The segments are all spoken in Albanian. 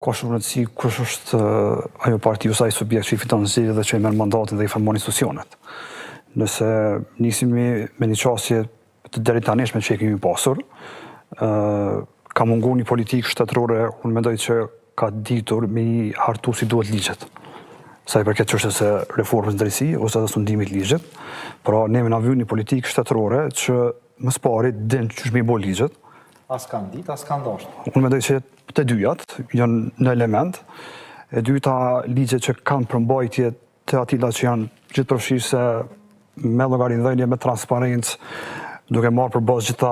ka shumë rëndësi kush është ajo parti ose ai subjekt që i fiton zgjedhjet dhe që i merr mandatin dhe i formon institucionet. Nëse nisemi me një qasje të deri tanishme që e kemi pasur, ka mungu një politikë shtetërore, unë mendoj që ka ditur me i hartu si duhet ligjet. Sa i përket çështjes së reformës drejtësi ose të sundimit ligjit, pra ne na vjen një politikë shtetërore që më së pari din ç'është me i bë ligjet. As kanë ditë, as kanë dashur. Unë mendoj që të dyjat janë në element. E dyta, ligjet që kanë përmbajtje të atilla që janë gjithëpërfshirëse me llogaridhënie, me transparencë, duke marrë për bazë gjitha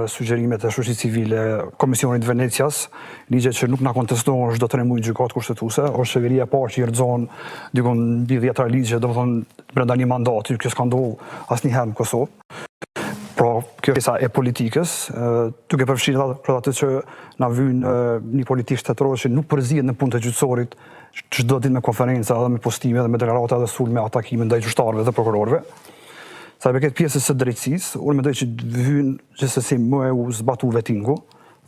sugjerimet e shoqërisë civile, Komisionit Venecias, ligjet që nuk na kontestohen çdo 3 muaj gjykatë kushtetuese, është qeveria e parë që i rrezon dikon mbi 10 ligje, domethënë brenda një mandati, kjo s'ka ndodhur asnjëherë në Kosovë. Pra, kjo pjesa e politikës, duke përfshirë për atë që na vyn një politikë shtetërore që nuk përzihet në punë të gjyqësorit, çdo ditë me konferenca dhe me postime dhe me deklarata dhe sulme atakime ndaj gjyqtarëve dhe prokurorëve. Sa i përket pjesës së drejtësisë, unë mendoj që vyn gjithsesi më e u zbatu vettingu,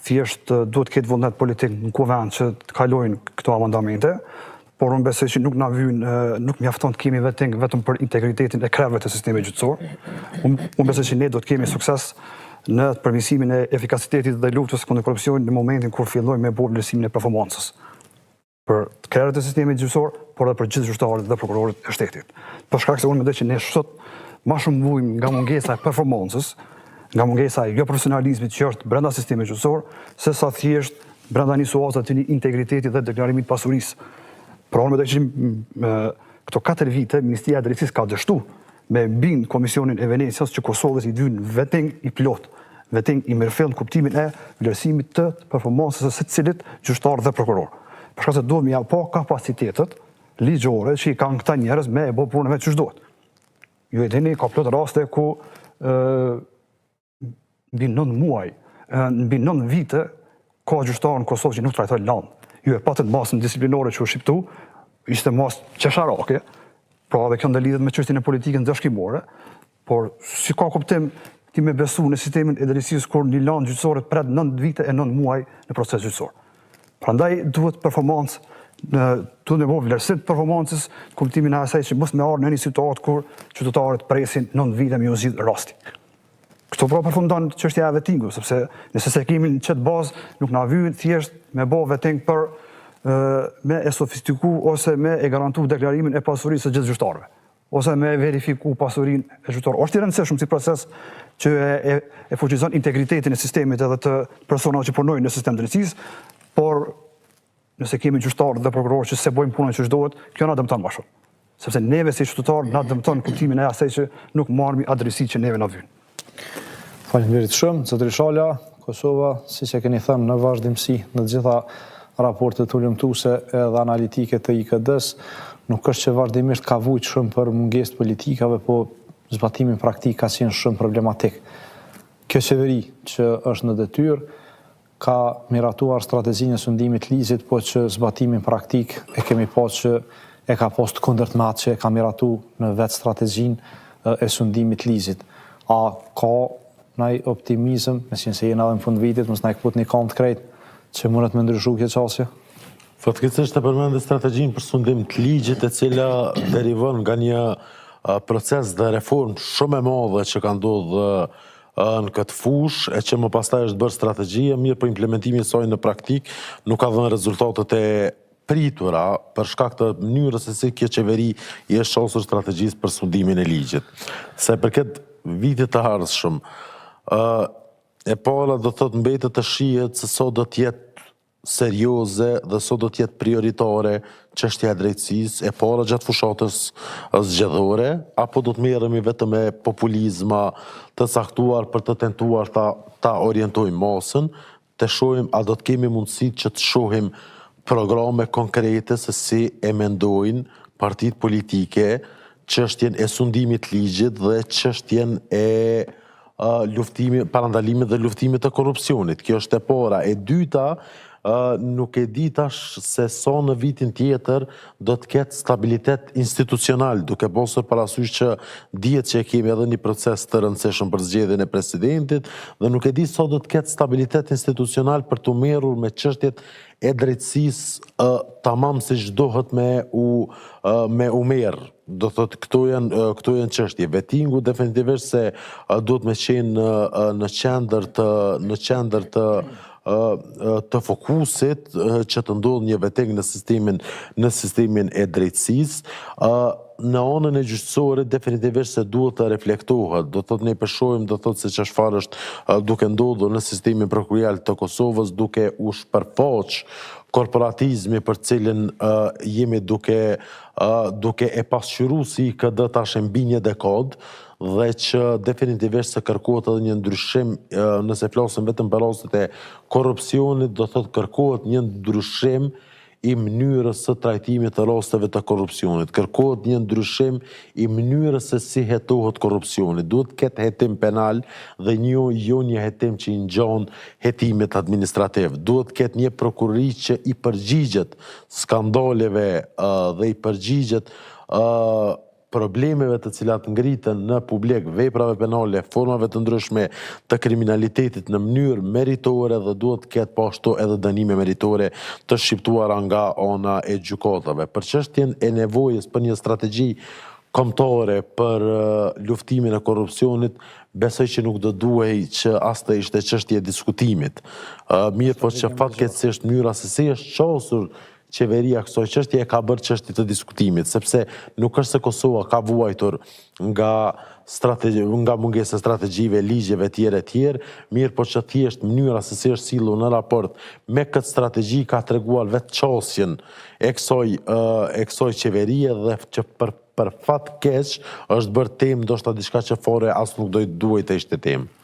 thjesht duhet të ketë vullnet politik në kuvend që të kalojnë këto amandamente, por unë besoj që nuk mjafton të kemi vetting vetëm për integritetin e krevëve të sistemit gjyqësor. Unë besoj që ne do të kemi sukses në përmirësimin e efikasitetit dhe luftës kundër korrupsionit në momentin kur fillojmë me bërë vlerësimin e performancës për krevët e sistemit gjyqësor, por edhe për gjithë gjyqtarët dhe prokurorët e shtetit. Për shkak se unë mendoj që ne sot ma shumë vujmë nga mungesa e performancës, nga mungesa e jo profesionalizmit që është brenda sistemit gjyqësor, se sa thjesht brenda një situatë të një integriteti dhe deklarimit pasurisë. Pra unë mendoj që këto 4 vite Ministria e Drejtësisë ka dështu me bind Komisionin e Venecias që Kosovës i vyn vetting i plot, vetting i mirëfillt në kuptimin e vlerësimit të performancës së secilit gjyqtar dhe prokuror. Për shkak se duhet me pa kapacitetet ligjore që i kanë këta njerëz me e bë punën vetë ç'është duhet. Ju e dini, ka plot raste ku mbi 9 muaj, mbi 9 vite ka gjyqtar në Kosovë që nuk trajtojnë land. Ju e patët masën disiplinore që u shqiptu, ishte masë qesharake, pra dhe kjo ndalidhet me çështjen e politikën ndërshkimore, por si ka kuptim ti me besu në sistemin e drejtësisë kur një land gjyqësore pret 9 vite e 9 muaj në proces gjyqësor. Prandaj duhet performancë, duhet me bëj vlerësim të performancës, kuptimin e asaj që mos me ardhë në një situatë kur qytetarët presin 9 vite me u zgjidh rasti. Kështu pra përfundon çështja e vettingut, sepse nëse se kemi në çet bazë, nuk na vjen thjesht me bë vetting për me e sofistiku ose me e garantu deklarimin e pasurisë së gjithë gjyqtarëve, ose me verifiku pasurinë e gjyqtarëve. Është i rëndësishëm si proces që e fuqizon integritetin e sistemit edhe të personave që punojnë në sistem drejtësisë, por nëse kemi gjyqtarë dhe prokurorë që se bojnë punën që ç'dohet, kjo na dëmton më shumë. Sepse neve si qytetarë na dëmton kuptimin e asaj që nuk marrim atë që neve na vjen. Faleminderit shumë, zotëri Shala. Kosova, siç e keni thënë në vazhdimsi në të gjitha raportet ulëmtuese edhe analitike të IKD-s, nuk është që vazhdimisht ka vujt shumë për mungesë politikave, po zbatimin praktik ka qenë shumë problematik. Kjo qeveri që është në detyrë ka miratuar strategjinë e sundimit ligjit, po që zbatimin praktik e kemi pas që e ka pas të kundërtmat që e ka miratu në vetë strategjinë e sundimit ligjit. A ka ndaj optimizëm, me qenë se jena edhe në fund vitit, mos na e kaput një kam të krejt që mundet me ndryshu kjo çështje? Fatkeqësisht e përmendë strategjinë për sundim të ligjit, e cila derivon nga një proces dhe reformë shumë e madhe që ka ndodhur në këtë fushë, e që më pastaj është bërë strategjia, mirë për implementimin e saj në praktik, nuk ka dhënë rezultatet e pritura për shkak të mënyrës se si kjo qeveri i është shosur strategjisë për sundimin e ligjit. Se përket vitit të ardhshëm, e para do thotë mbetet të shihet se sot do të jetë serioze dhe sot do të jetë prioritare çështja e drejtësisë, e para gjatë fushatës zgjedhore, apo do të merremi vetëm me populizma të caktuar për të tentuar ta orientojmë masën, të shohim a do të kemi mundësi që të shohim programe konkrete se si e mendojnë partitë politike çështjen e sundimit ligjit dhe çështjen e parandalimit dhe luftimit të korrupsionit. Kjo është e para. E dyta, nuk e di tash se sa në vitin tjetër do të ketë stabilitet institucional, duke pasur parasysh që dihet që kemi edhe një proces të rëndësishëm për zgjedhjen e presidentit, dhe nuk e di sa do të ketë stabilitet institucional për të merrur me çështjet e drejtësisë tamam si ç'dohet me u merr. Do thotë këto janë çështje. Vettingu definitivisht se duhet me qenë në qendër të fokusit që të ndodhë një vetting në sistemin e drejtësisë. Në anën e gjyqësore definitivisht se duhet të reflektohet. Do thotë ne përshojmë, do thotë se çfarë është duke ndodhur në sistemin prokurorial të Kosovës, duke u shpërfaq korporatizmi për cilin jemi duke e pasqyru si këtë tash mbi një dekadë, dhe që definitivisht se kërkohet edhe një ndryshim, nëse flasim vetëm për rastet e korrupsionit, do thotë kërkohet një ndryshim i mënyrës së trajtimit të rasteve të korrupsionit. Kërkohet një ndryshim i mënyrës se si hetohet korrupsioni. Duhet ketë hetim penal dhe jo një hetim që i ngjan hetimet administrativ. Duhet ketë një prokurori që i përgjigjet skandaleve dhe i përgjigjet problemeve të cilat ngritën në publik, veprave penale, formave të ndryshme të kriminalitetit në mënyrë meritore dhe duhet ketë pashtu edhe dënime meritore të shqiptuara nga ana e gjykatave. Për çështjen e nevojës për një strategji kombëtare për luftimin e korrupsionit, besoj që nuk do duhej që as të ishte çështje e diskutimit. Mirë po që fatkeqësisht mënyra se si është qasur qeveria kësaj çështje e ka bërë çështje të diskutimit, sepse nuk është se Kosova ka vuajtur nga mungesa e strategjive, ligjeve tjerë, mirë po që thjesht mënyra se si është sillur në raport me këtë strategji ka treguar vetë qasjen e kësaj qeverie dhe që për fat keq është bërë temë ndoshta diçka që fare as nuk duhej të ishte temë.